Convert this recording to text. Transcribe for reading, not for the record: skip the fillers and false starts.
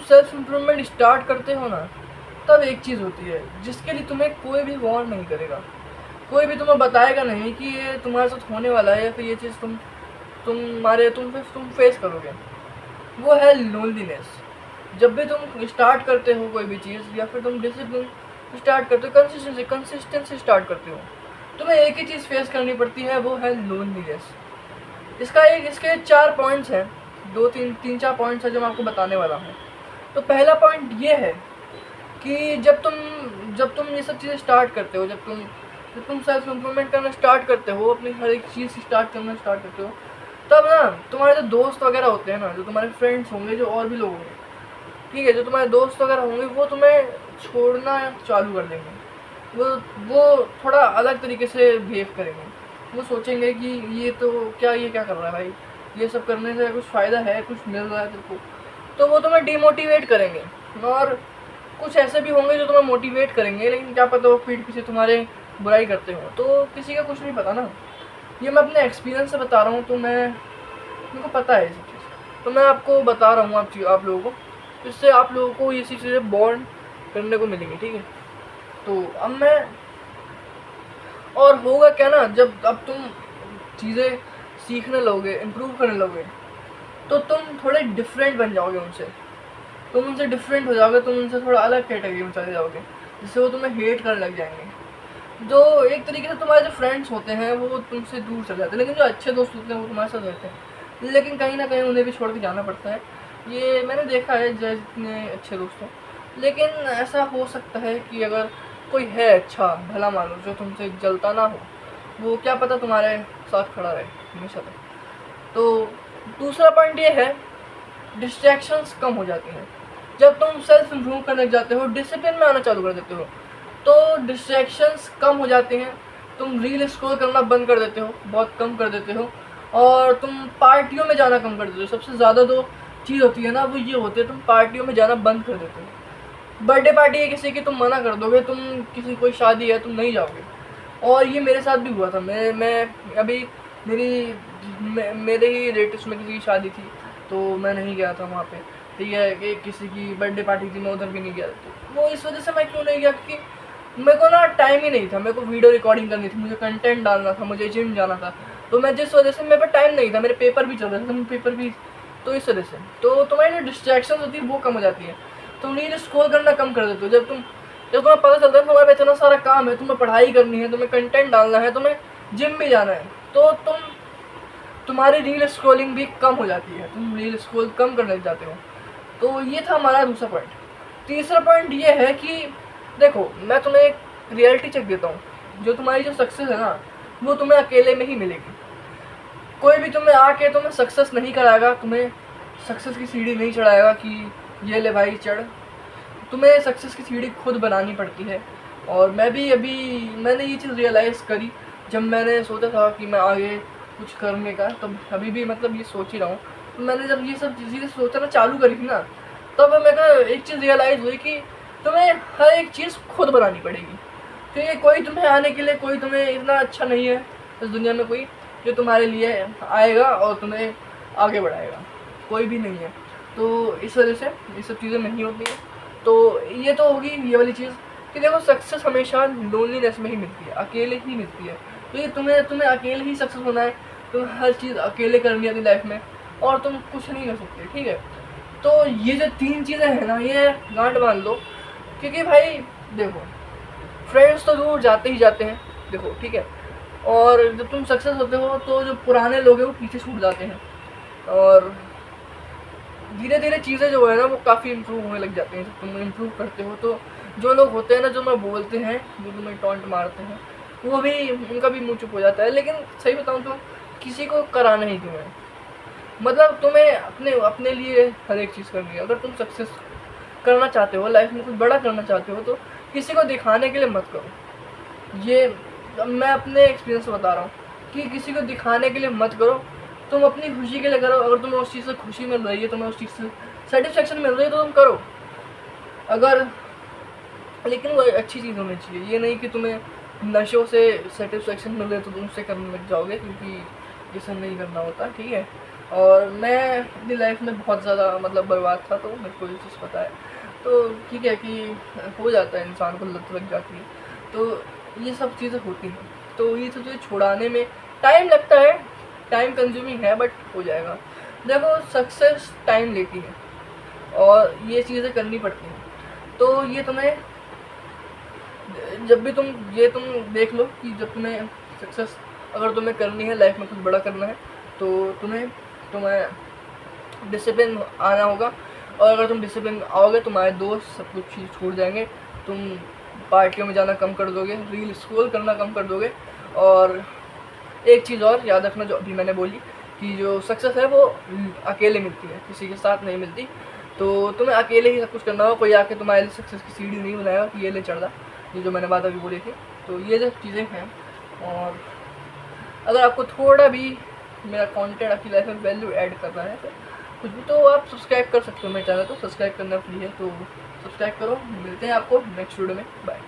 Self improvement start करते हो ना, तब एक चीज़ होती है जिसके लिए तुम्हें कोई भी वार्न नहीं करेगा, कोई भी तुम्हें बताएगा नहीं कि ये तुम्हारे साथ होने वाला है या फिर ये चीज़ तुम फेस करोगे। वो है लोनलीनेस। जब भी तुम स्टार्ट करते हो कोई भी चीज़ या फिर तुम डिसिप्लिन स्टार्ट करते हो, कंसिस्टेंसी स्टार्ट करते हो, तुम्हें एक ही चीज़ फेस करनी पड़ती है, वो है लोनलीनेस। इसके 4 पॉइंट्स हैं, 2-3-4 पॉइंट्स हैं जो मैं आपको बताने वाला हूँ। तो पहला पॉइंट ये है कि जब तुम ये सब चीज़ें स्टार्ट करते हो, जब तुम सेल्फ इम्प्रूवमेंट करना स्टार्ट करते हो, अपनी हर एक चीज़ स्टार्ट करना स्टार्ट करते हो, तब ना तुम्हारे जो दोस्त वगैरह होते हैं ना, जो तुम्हारे फ्रेंड्स होंगे, जो और भी लोग होंगे, ठीक है, जो तुम्हारे दोस्त वगैरह होंगे, वो तुम्हें छोड़ना चालू कर देंगे। वो थोड़ा अलग तरीके से बिहेव करेंगे। वो सोचेंगे कि ये क्या कर रहा है भाई, ये सब करने से कुछ फ़ायदा है, कुछ मिल रहा है तेरे को, तो वो तुम्हें डिमोटिवेट करेंगे। और कुछ ऐसे भी होंगे जो तुम्हें मोटिवेट करेंगे, लेकिन क्या पता वो पीठ पीछे तुम्हारे बुराई करते हो, तो किसी का कुछ नहीं पता ना। ये मैं अपने एक्सपीरियंस से बता रहा हूँ, तो मेरे को पता है ये सब चीज़, तो मैं आपको बता रहा हूँ आप लोगों को, इससे आप लोगों को ये चीज़ें बॉन्ड करने को मिलेंगी, ठीक है। तो अब मैं और होगा क्या ना, जब अब तुम चीज़ें सीखने लगोगे, इम्प्रूव करने लगोगे, तो तुम थोड़े डिफरेंट बन जाओगे उनसे, तुम उनसे डिफरेंट हो जाओगे, तुम उनसे थोड़ा अलग कैटेगरी में चले जाओगे, जिससे वो तुम्हें हेट करने लग जाएंगे। जो एक तरीके से तुम्हारे जो फ्रेंड्स होते हैं वो तुमसे दूर चले जाते हैं, लेकिन जो अच्छे दोस्त होते हैं वो तुम्हारे साथ रहते हैं, लेकिन कहीं ना कहीं उन्हें भी छोड़ के जाना पड़ता है। ये मैंने देखा है, जो जितने अच्छे दोस्त हों, लेकिन ऐसा हो सकता है कि अगर कोई है अच्छा भला मानुस जो तुमसे जलता ना हो, वो क्या पता तुम्हारे साथ खड़ा रहे हमेशा तक। तो दूसरा पॉइंट ये है, डिस्ट्रैक्शंस कम हो जाती हैं। जब तुम सेल्फ इम्प्रूव करने जाते हो, डिसिप्लिन में आना चालू कर देते हो, तो डिस्ट्रैक्शंस कम हो जाती हैं। तुम रील स्क्रॉल करना बंद कर देते हो, बहुत कम कर देते हो, और तुम पार्टियों में जाना कम कर देते हो। सबसे ज़्यादा जो चीज़ होती है ना, वो ये होती है, तुम पार्टियों में जाना बंद कर देते हो। बर्थडे पार्टी है किसी की, तुम मना कर दोगे, तुम किसी कोई शादी है तुम नहीं जाओगे। और ये मेरे साथ भी हुआ था। मैं अभी मेरे ही रिलेटिव्स में किसी की शादी थी, तो मैं नहीं गया था वहाँ पे, ठीक है, कि किसी की बर्थडे पार्टी थी, मैं उधर भी नहीं गया। तो वो इस वजह से मैं क्यों नहीं गया, क्योंकि मेरे को ना टाइम ही नहीं था। मेरे को वीडियो रिकॉर्डिंग करनी थी, मुझे कंटेंट डालना था, मुझे जिम जाना था, तो मैं जिस वजह से मेरे पास टाइम नहीं था, मेरे पेपर भी चल रहे थे, तो पेपर भी, तो इस वजह से तो तुम्हारी जो डिस्ट्रैक्शन होती है वो कम हो जाती है। तुम रील स्क्रॉल करना कम कर देते हो। जब तुम्हें पता चलता है तुम्हारे पे इतना सारा काम है, तुम्हें पढ़ाई करनी है, तुम्हें कंटेंट डालना है, तुम्हें जिम भी जाना है, तो तुम्हारी रील स्क्रॉलिंग भी कम हो जाती है, तुम रील स्क्रॉल कम करने लग जाते हो। तो ये था हमारा दूसरा पॉइंट। तीसरा पॉइंट ये है कि देखो, मैं तुम्हें एक रियलिटी चेक देता हूँ, जो तुम्हारी जो सक्सेस है ना, वो तुम्हें अकेले में ही मिलेगी। कोई भी तुम्हें आके तुम्हें सक्सेस नहीं कराएगा, तुम्हें सक्सेस की सीढ़ी नहीं चढ़ाएगा कि ये ले भाई चढ़। तुम्हें सक्सेस की सीढ़ी खुद बनानी पड़ती है। और मैंने ये चीज़ रियलाइज़ करी जब मैंने सोचा था कि मैं आगे कुछ करने का, तब अभी भी मतलब ये सोच ही रहा हूँ। तो मैंने जब ये सब चीज़ें सोचना चालू करी थी ना, तब मेरे को एक चीज़ रियलाइज़ हुई कि तुम्हें हर एक चीज़ खुद बनानी पड़ेगी, क्योंकि कोई तुम्हें आने के लिए, कोई तुम्हें इतना अच्छा नहीं है इस दुनिया में, कोई जो तुम्हारे लिए आएगा और तुम्हें आगे बढ़ाएगा, कोई भी नहीं है। तो इस वजह से ये सब चीज़ें नहीं होती हैं। तो ये तो होगी ये वाली चीज़ कि देखो, सक्सेस हमेशा लोनलीनेस में ही मिलती है, अकेले ही मिलती है। तो ये तुम्हें अकेले ही सक्सेस होना है, तुम्हें हर चीज़ अकेले करनी है अपनी लाइफ में, और तुम कुछ नहीं कर सकते, ठीक है। तो ये जो 3 चीज़ें हैं ना, ये गांठ बांध लो, क्योंकि भाई देखो, फ्रेंड्स तो दूर जाते ही जाते हैं, देखो, ठीक है। और जब तुम सक्सेस होते हो तो जो पुराने लोग हैं वो पीछे छूट जाते हैं, और धीरे धीरे चीज़ें जो है ना वो काफ़ी इम्प्रूव होने लग जाती हैं। जब तुम इम्प्रूव करते हो तो जो लोग होते हैं ना, जो मैं बोलते हैं, जो तुम्हें टॉन्ट मारते हैं, वो भी, उनका भी मुँह चुप हो जाता है। लेकिन सही बताऊँ तो किसी को कराना ही क्यों है, मतलब तुम्हें अपने लिए हर एक चीज़ करनी है। अगर तुम सक्सेस करना चाहते हो, लाइफ में कुछ बड़ा करना चाहते हो, तो किसी को दिखाने के लिए मत करो। ये मैं अपने एक्सपीरियंस से बता रहा हूँ कि किसी को दिखाने के लिए मत करो, तुम अपनी खुशी के लिए करो। अगर तुम्हें उस चीज़ से खुशी मिल रही है, तुम्हें उस चीज़ से सेटिस्फेक्शन मिल रही है, तो तुम करो। अगर लेकिन वो अच्छी चीज़ होनी चाहिए, ये नहीं कि तुम्हें नशों से सेटिस्फेक्शन मिल रही है तो तुम उससे करने लग जाओगे, क्योंकि ये सब नहीं करना होता, ठीक है। और मैं अपनी लाइफ में बहुत ज़्यादा मतलब बर्बाद था, तो मेरे को ये चीज़ पता है। तो ठीक है कि हो जाता है, इंसान को लत लग जाती है, तो ये सब चीज़ें होती हैं। तो ये चीज़ें छुड़ाने में टाइम लगता है, टाइम कंज्यूमिंग है, बट हो जाएगा। देखो, सक्सेस टाइम लेती है और ये चीज़ें करनी पड़ती हैं। तो ये तुम्हें जब भी तुम देख लो कि जब तुम्हें सक्सेस अगर तुम्हें करनी है, लाइफ में कुछ बड़ा करना है, तो तुम्हें डिसिप्लिन आना होगा। और अगर तुम डिसिप्लिन आओगे, तुम्हारे दोस्त सब कुछ चीज़ छूट जाएंगे, तुम पार्टियों में जाना कम कर दोगे, रील स्क्रॉल करना कम कर दोगे। और एक चीज़ और याद रखना जो अभी मैंने बोली, कि जो सक्सेस है वो अकेले मिलती है, किसी के साथ नहीं मिलती। तो तुम्हें अकेले ही सब कुछ करना होगा, कोई आके तुम्हारे लिए सक्सेस की सीढ़ी नहीं बनाएगा कि ये ले चढ़ जा, ये जो मैंने बात अभी बोली थी। तो ये जो चीज़ें हैं, और अगर आपको थोड़ा भी मेरा कंटेंट आपकी लाइफ में वैल्यू ऐड करना है तो कुछ भी, तो आप सब्सक्राइब कर सकते हो मेरे चैनल को। सब्सक्राइब करना फ्री है, तो सब्सक्राइब करो। मिलते हैं आपको नेक्स्ट वीडियो में। बाय।